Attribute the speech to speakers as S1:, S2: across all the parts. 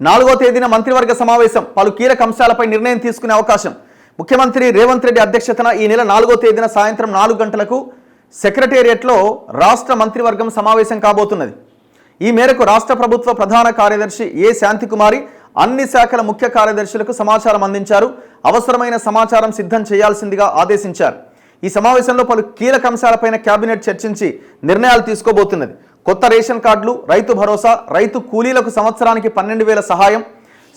S1: 4వ తేదీన మంత్రివర్గ సమావేశం, పలు కీలక అంశాలపై నిర్ణయం తీసుకునే అవకాశం. ముఖ్యమంత్రి రేవంత్ రెడ్డి అధ్యక్షతన ఈ నెల 4వ తేదీన సాయంత్రం 4 గంటలకు సెక్రటేరియట్లో రాష్ట్ర మంత్రివర్గం సమావేశం కాబోతున్నది. ఈ మేరకు రాష్ట్ర ప్రభుత్వ ప్రధాన కార్యదర్శి ఏ శాంతికుమారి అన్ని శాఖల ముఖ్య కార్యదర్శులకు సమాచారం అందించారు. అవసరమైన సమాచారం సిద్ధం చేయాల్సిందిగా ఆదేశించారు. ఈ సమావేశంలో పలు కీలక అంశాలపైన కేబినెట్ చర్చించి నిర్ణయాలు తీసుకోబోతున్నది. కొత్త రేషన్ కార్డులు, రైతు భరోసా, రైతు కూలీలకు సంవత్సరానికి 12,000 సహాయం,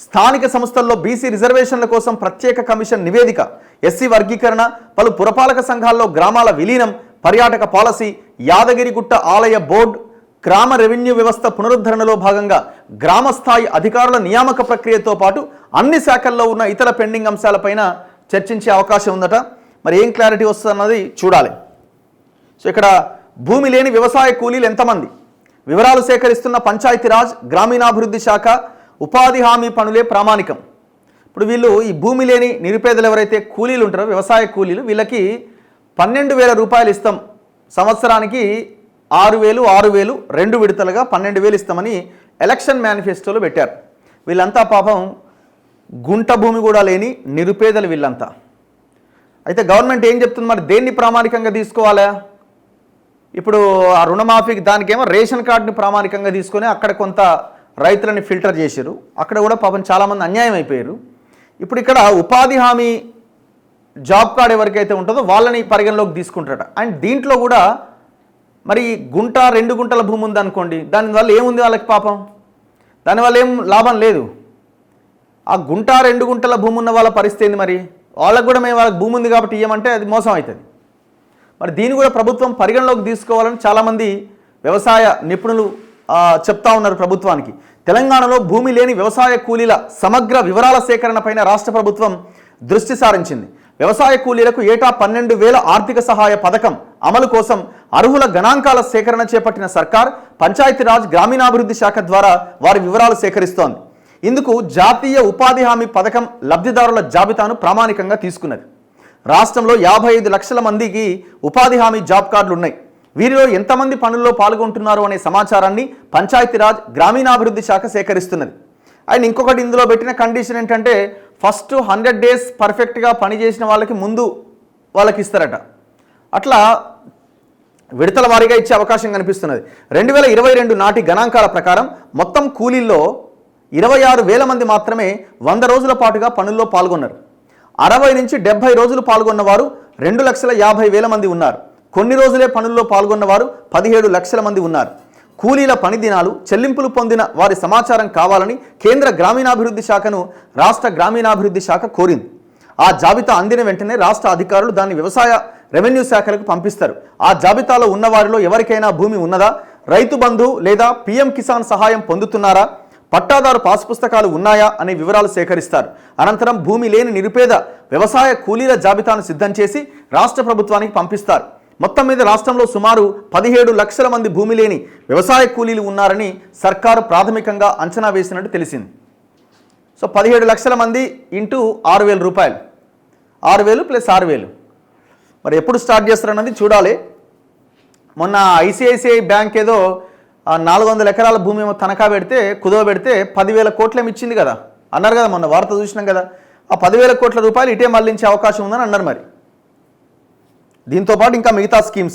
S1: స్థానిక సంస్థల్లో బీసీ రిజర్వేషన్ల కోసం ప్రత్యేక కమిషన్ నివేదిక, ఎస్సీ వర్గీకరణ, పలు పురపాలక సంఘాల్లో గ్రామాల విలీనం, పర్యాటక పాలసీ, యాదగిరిగుట్ట ఆలయ బోర్డు, గ్రామ రెవెన్యూ వ్యవస్థ పునరుద్ధరణలో భాగంగా గ్రామ స్థాయి అధికారుల నియామక ప్రక్రియతో పాటు అన్ని శాఖల్లో ఉన్న ఇతర పెండింగ్ అంశాలపైన చర్చించే అవకాశం ఉందట. మరి ఏం క్లారిటీ వస్తుందన్నది చూడాలి. సో ఇక్కడ భూమి లేని వ్యవసాయ కూలీలు ఎంతమంది? వివరాలు సేకరిస్తున్న పంచాయతీరాజ్, గ్రామీణాభివృద్ధి శాఖ, ఉపాధి హామీ పనులే ప్రామాణికం. ఇప్పుడు వీళ్ళు ఈ భూమి లేని నిరుపేదలు ఎవరైతే కూలీలు ఉంటారో, వ్యవసాయ కూలీలు, వీళ్ళకి 12,000 రూపాయలు ఇస్తాం, సంవత్సరానికి 6,000 6,000 2 విడతలుగా 12,000 ఇస్తామని ఎలక్షన్ మేనిఫెస్టోలో పెట్టారు. వీళ్ళంతా పాపం గుంట భూమి కూడా లేని నిరుపేదలు వీళ్ళంతా. అయితే గవర్నమెంట్ ఏం చెప్తుంది, మరి దేన్ని ప్రామాణికంగా తీసుకోవాలా? ఇప్పుడు ఆ రుణమాఫీకి దానికేమో రేషన్ కార్డుని ప్రామాణికంగా తీసుకొని అక్కడ కొంత రైతులని ఫిల్టర్ చేశారు. అక్కడ కూడా పాపం చాలామంది అన్యాయం అయిపోయారు. ఇప్పుడు ఇక్కడ ఉపాధి హామీ జాబ్ కార్డ్ ఎవరికైతే ఉంటుందో వాళ్ళని పరిగణలోకి తీసుకుంటారట. అండ్ దీంట్లో కూడా మరి గుంట 2 గుంటల భూమి ఉందనుకోండి, దానివల్ల ఏముంది వాళ్ళకి? పాపం దానివల్ల ఏం లాభం లేదు. ఆ గుంట 2 గుంటల భూమి ఉన్న వాళ్ళ పరిస్థితి ఏంది? మరి వాళ్ళకు కూడా మేము వాళ్ళకి భూమి ఉంది కాబట్టి ఇవ్వమంటే అది మోసం అవుతుంది. మరి దీన్ని కూడా ప్రభుత్వం పరిగణలోకి తీసుకోవాలని చాలామంది వ్యవసాయ నిపుణులు చెప్తా ఉన్నారు ప్రభుత్వానికి. తెలంగాణలో భూమి లేని వ్యవసాయ కూలీల సమగ్ర వివరాల సేకరణ పైన రాష్ట్ర ప్రభుత్వం దృష్టి సారించింది. వ్యవసాయ కూలీలకు ఏటా 12,000 ఆర్థిక సహాయ పథకం అమలు కోసం అర్హుల గణాంకాల సేకరణ చేపట్టిన సర్కార్ పంచాయతీరాజ్, గ్రామీణాభివృద్ధి శాఖ ద్వారా వారి వివరాలు సేకరిస్తోంది. ఇందుకు జాతీయ ఉపాధి హామీ పథకం లబ్ధిదారుల జాబితాను ప్రామాణికంగా తీసుకున్నది. రాష్ట్రంలో 55 లక్షల మందికి ఉపాధి హామీ జాబ్ కార్డులు ఉన్నాయి. వీరిలో ఎంతమంది పనుల్లో పాల్గొంటున్నారు అనే సమాచారాన్ని పంచాయతీరాజ్, గ్రామీణాభివృద్ధి శాఖ సేకరిస్తున్నది. అండ్ ఇంకొకటి ఇందులో పెట్టిన కండిషన్ ఏంటంటే ఫస్ట్ 100 డేస్ పర్ఫెక్ట్గా పనిచేసిన వాళ్ళకి ముందు వాళ్ళకి ఇస్తారట. అట్లా విడతల వారీగా ఇచ్చే అవకాశం కనిపిస్తున్నది. 2022 నాటి గణాంకాల ప్రకారం మొత్తం కూలీల్లో 26,000 మంది మాత్రమే 100 రోజుల పాటుగా పనుల్లో పాల్గొన్నారు. 60 నుంచి 70 రోజులు పాల్గొన్న వారు 2,50,000 మంది ఉన్నారు. కొన్ని రోజులే పనుల్లో పాల్గొన్నవారు 17 లక్షల మంది ఉన్నారు. కూలీల పని దినాలు, చెల్లింపులు పొందిన వారి సమాచారం కావాలని కేంద్ర గ్రామీణాభివృద్ధి శాఖను రాష్ట్ర గ్రామీణాభివృద్ధి శాఖ కోరింది. ఆ జాబితా అందిన వెంటనే రాష్ట్ర అధికారులు దాన్ని వ్యవసాయ రెవెన్యూ శాఖలకు పంపిస్తారు. ఆ జాబితాలో ఉన్న వారిలో ఎవరికైనా భూమి ఉన్నదా, రైతు బంధు లేదా పిఎం కిసాన్ సహాయం పొందుతున్నారా, పట్టాదారు పాస్ పుస్తకాలు ఉన్నాయా అనే వివరాలు సేకరిస్తారు. అనంతరం భూమి లేని నిరుపేద వ్యవసాయ కూలీల జాబితాను సిద్ధం చేసి రాష్ట్ర ప్రభుత్వానికి పంపిస్తారు. మొత్తం మీద రాష్ట్రంలో సుమారు 17 లక్షల మంది భూమి లేని వ్యవసాయ కూలీలు ఉన్నారని సర్కారు ప్రాథమికంగా అంచనా వేసినట్టు తెలిసింది. సో 17 లక్షల మంది ఇంటూ 6,000 రూపాయలు, 6,000 ప్లస్ 6,000 మరి ఎప్పుడు స్టార్ట్ చేస్తారన్నది చూడాలి. మొన్న ఐసిఐసిఐ బ్యాంక్ ఏదో 400 ఎకరాల భూమి ఏమో తనఖా పెడితే, కుదవ పెడితే 10,000 కోట్లేమి ఇచ్చింది కదా అన్నారు కదా, మొన్న వార్త చూసినాం కదా. ఆ 10,000 కోట్ల రూపాయలు ఇటే మళ్లించే అవకాశం ఉందని అన్నారు. మరి దీంతో పాటు ఇంకా మిగతా స్కీమ్స్